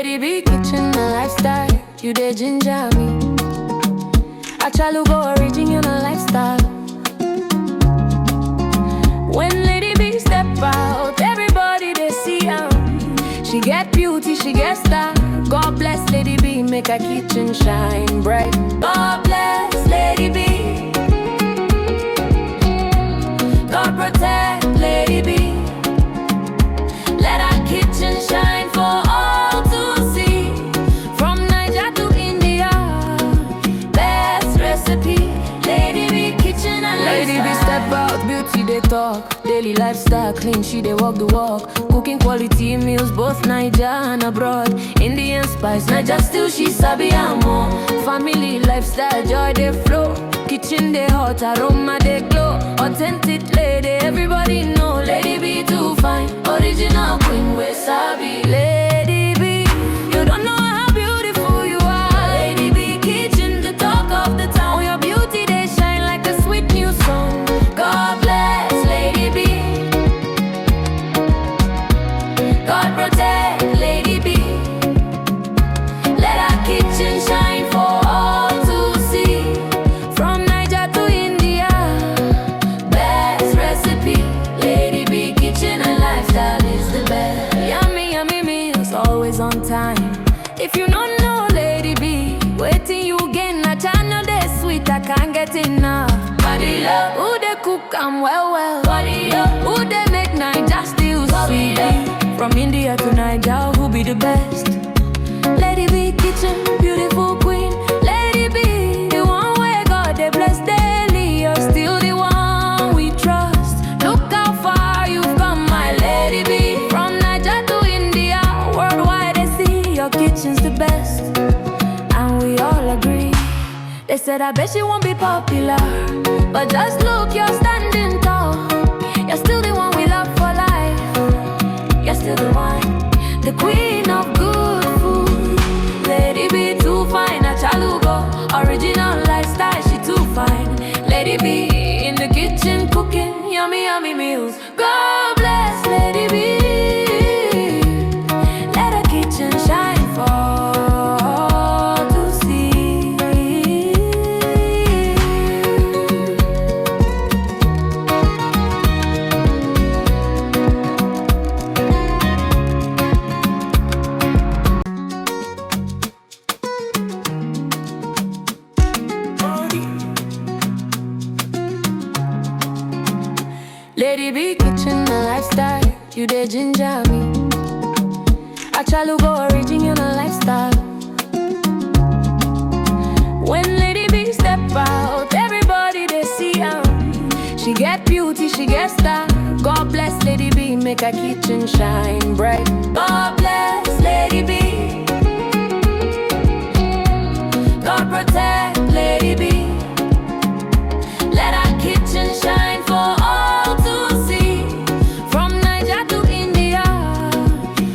Lady B kitchen a lifestyle, you dey ginger me. I try to go original lifestyle. When Lady B step out, everybody they see her. She get beauty, she get style. God bless Lady B, make her kitchen shine bright. God bless Lady B. God protect Lady B. Let her kitchen shine for all to see. From Niger to India, best recipe. Lady B kitchen and Lady B step out, beauty they talk. Daily lifestyle clean, she they walk the walk. Cooking quality meals, both Niger and abroad. Indian spice, Niger still she sabi and more. Family lifestyle, joy they flow. Kitchen they hot, aroma they glow. Authentic lady, everybody know. Lady B too fine, original queen we sabi. Lady B, you don't know how beautiful you are. Lady B kitchen, the talk of the town. Your beauty they shine like a sweet new song. God bless Lady B. God protect Lady B. Let our kitchen shine for all to see. From Niger to India, best recipe. Lady B kitchen and lifestyle is the best. Yummy, yummy meals, always on time. If you don't know Lady B, waiting you gain a channel they sweet, I can't get enough. Body love, who they cook and well. Body up, who they make Niger still sweet. From India to Niger, who be the best? Lady B kitchen, beautiful queen. Lady B, the one where God they bless daily. You're still the one we trust. Look how far you've come, my Lady B. From Niger to India, worldwide they see your kitchen's the best. And we all agree. They said I bet she won't be popular, but just look, you're standing tall. You're still the one we love for life. You're still the one, the queen of good food. Lady B too fine, a chalugo. Original lifestyle, she too fine. Lady B in the kitchen cooking yummy, yummy meals. God bless Lady B. Let her kitchen shine for all to see. Lady B kitchen a lifestyle, you dey ginger me. I try to go original lifestyle. When Lady B step out, everybody they see her. She get beauty, she get style. God bless Lady B, make her kitchen shine bright. God bless Lady B. God protect Lady B. Let her kitchen shine for all to see. From Niger to India,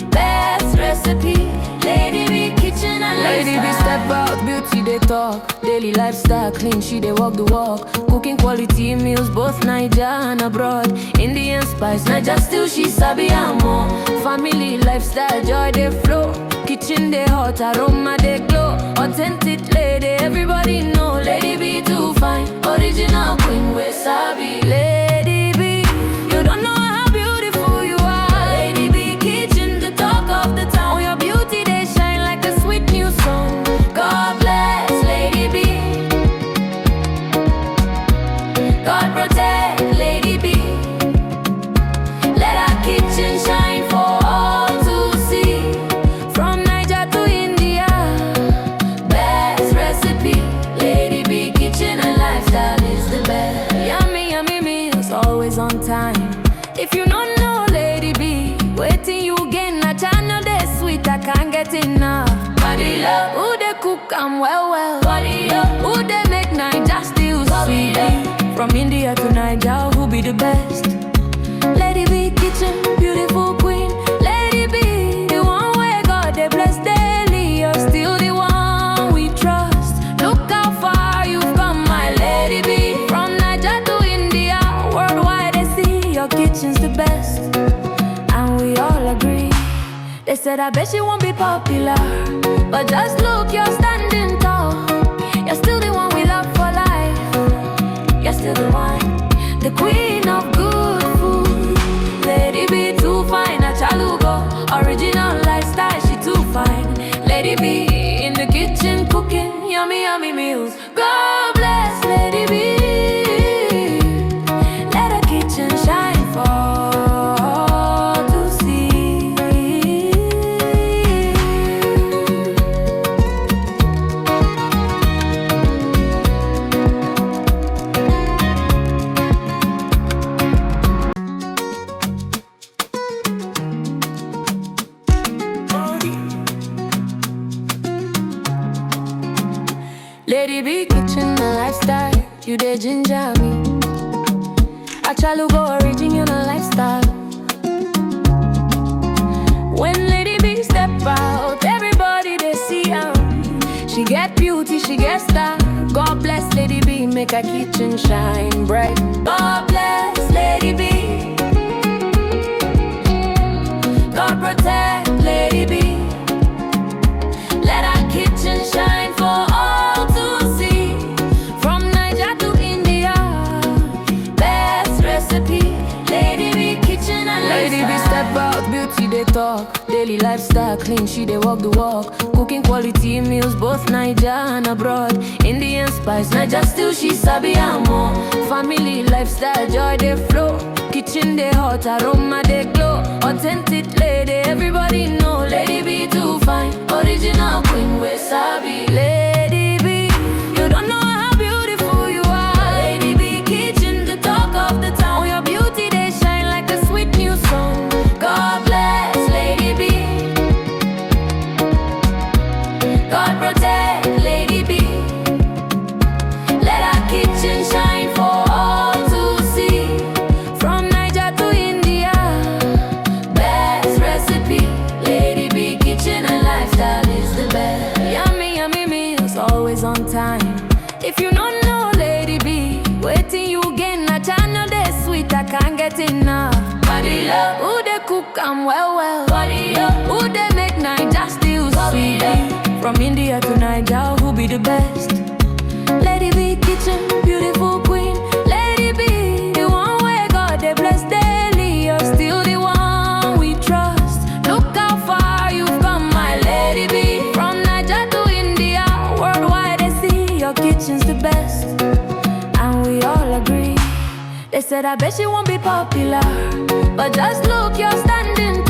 best recipe. Lady B kitchen and Lady B step out, beauty they talk. Daily lifestyle clean, she they walk the walk. Cooking quality meals, both Niger and abroad. Indian spice, Niger still she sabi and more. Family lifestyle, joy they flow. Kitchen they hot, aroma they glow. Authentic lady, everybody know. Lady B too fine, original queen we sabi. Lady B, you don't know how beautiful you are. Lady B kitchen, the talk of the town. Your beauty they shine like a sweet new song. God bless Lady B. God protect Lady B. Let her kitchen shine for all to see. From Niger to India, best recipe. Lady B kitchen and lifestyle is the best. Yummy, yummy meals, always on time. If you don't know Lady B, waiting you gain a channel they sweet, I can't get enough. Body love, who they cook and well. Body up, who they make Niger still sweet. From India to Niger, who be the best? Lady B kitchen, beautiful queen. Lady B, the one where God they bless daily. You're still the one we trust. Look how far you've come, my Lady B. From Niger to India, worldwide they see your kitchen's the best. And we all agree. They They said I bet she won't be popular, but just look, you're standing tall. You're still the one we love for life. You're still the one, the queen of good food. Lady B too fine, a chalugo. Original lifestyle, she too fine. Lady B in the kitchen cooking yummy, yummy meals. God bless Lady B. Let her kitchen shine for all to see. Lady B kitchen a lifestyle, you dey ginger me. I try to go original lifestyle. When Lady B step out, everybody they see her. She get beauty, she get style. God bless Lady B, make her kitchen shine bright. God bless Lady B. God protect Lady B. Let her kitchen shine for all to see. From Niger to India, best recipe. Lady B kitchen and Lady B step out, beauty they talk. Daily lifestyle clean, she they walk the walk. Cooking quality meals, both Niger and abroad. Indian spice, Niger still she sabi and more. Family lifestyle, joy they flow. Kitchen they hot, aroma they glow. Authentic lady, everybody know. Lady B too fine, original queen with sabi. Lady B, you don't know how beautiful you are. Lady B kitchen, the talk of the town. Your beauty they shine like a sweet new song. God bless Lady B. God protect Lady B. Let her kitchen shine for all to see. From Niger to India, best recipe. Lady B kitchen and lifestyle is the best. Yummy, yummy meals, always on time. If you don't know Lady B, waiting you gain a channel they sweet, I can't get enough. Body love, who they cook and well. Body up, who they make Niger still sweet. From India to Niger, who be the best? Lady B kitchen, beautiful queen. Lady B, the one where God they bless daily. You're still the one we trust. Look how far you've come, my Lady B. From Niger to India, worldwide they see your kitchen's the best, and we all agree. They said I bet she won't be popular, but just look, you're standing